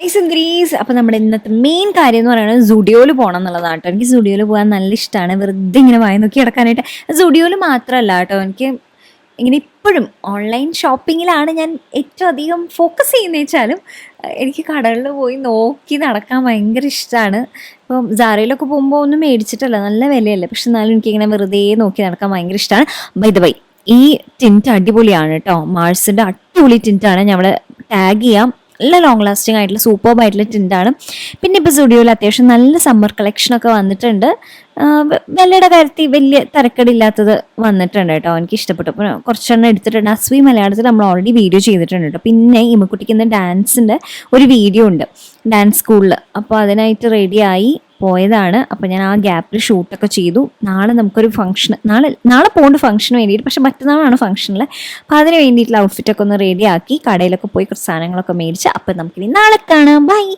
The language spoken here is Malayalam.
ഹായ് സുന്ദരീസ്. അപ്പോൾ നമ്മുടെ ഇന്നത്തെ മെയിൻ കാര്യം എന്ന് പറയുന്നത് സുഡിയോയിൽ പോകണം എന്നുള്ളതാണ് കേട്ടോ. എനിക്ക് സുഡിയോയിൽ പോകാൻ നല്ല ഇഷ്ടമാണ്. വെറുതെ ഇങ്ങനെ വായി നോക്കി കിടക്കാനായിട്ട്. സുഡിയോയിൽ മാത്രമല്ല കേട്ടോ, എനിക്ക് ഇങ്ങനെ ഇപ്പോഴും ഓൺലൈൻ ഷോപ്പിങ്ങിലാണ് ഞാൻ ഏറ്റവും അധികം ഫോക്കസ് ചെയ്യുന്നത് വെച്ചാലും എനിക്ക് കടകളിൽ പോയി നോക്കി നടക്കാൻ ഭയങ്കര ഇഷ്ടമാണ്. ഇപ്പം സാരയിലൊക്കെ പോകുമ്പോൾ ഒന്നും മേടിച്ചിട്ടല്ല, നല്ല വിലയല്ലേ, പക്ഷെ എന്നാലും എനിക്കിങ്ങനെ വെറുതെ നോക്കി നടക്കാൻ ഭയങ്കര ഇഷ്ടമാണ്. ബൈ ദ വൈ, ഈ ടിൻറ്റ് അടിപൊളിയാണ് കേട്ടോ. മാഴ്സിൻ്റെ അടിപൊളി ടിൻറ്റാണ്. ഞാൻ അവിടെ ടാഗ് ചെയ്യാം. നല്ല ലോങ് ലാസ്റ്റിംഗ് ആയിട്ടുള്ള സൂപ്പർബ് ആയിട്ടുള്ള ടിൻറ്റാണ്. പിന്നെ ഇപ്പോൾ സ്റ്റുഡിയോയിൽ അത്യാവശ്യം നല്ല സമ്മർ കളക്ഷനൊക്കെ വന്നിട്ടുണ്ട്. വിലയുടെ കാര്യത്തിൽ വലിയ തരക്കേടില്ലാത്തത് വന്നിട്ടുണ്ട് കേട്ടോ. എനിക്ക് ഇഷ്ടപ്പെട്ടു. അപ്പോൾ കുറച്ചെണ്ണം എടുത്തിട്ടുണ്ട്. അസ്വി മലയാളത്തിൽ നമ്മൾ ഓൾറെഡി വീഡിയോ ചെയ്തിട്ടുണ്ട് കേട്ടോ. പിന്നെ ഇമ്മക്കുട്ടിക്ക് ഇന്ന് ഡാൻസിൻ്റെ ഒരു വീഡിയോ ഉണ്ട് ഡാൻസ് സ്കൂളിൽ. അപ്പോൾ അതിനായിട്ട് റെഡിയായി പോയതാണ്. അപ്പോൾ ഞാൻ ആ ഗ്യാപ്പിൽ ഷൂട്ടൊക്കെ ചെയ്തു. നാളെ നമുക്കൊരു ഫംഗ്ഷൻ, നാളെ പോകേണ്ട ഫംഗ്ഷന് വേണ്ടിയിട്ട്, പക്ഷേ മറ്റന്നാളാണ് ഫംഗ്ഷനിൽ. അപ്പോൾ അതിന് വേണ്ടിയിട്ടുള്ള ഔട്ട്ഫിറ്റൊക്കെ ഒന്ന് റെഡിയാക്കി കടയിലൊക്കെ പോയി കുറച്ച് സാധനങ്ങളൊക്കെ മേടിച്ച്. അപ്പോൾ നമുക്കിനി നാളെ കാണാം. ബൈ.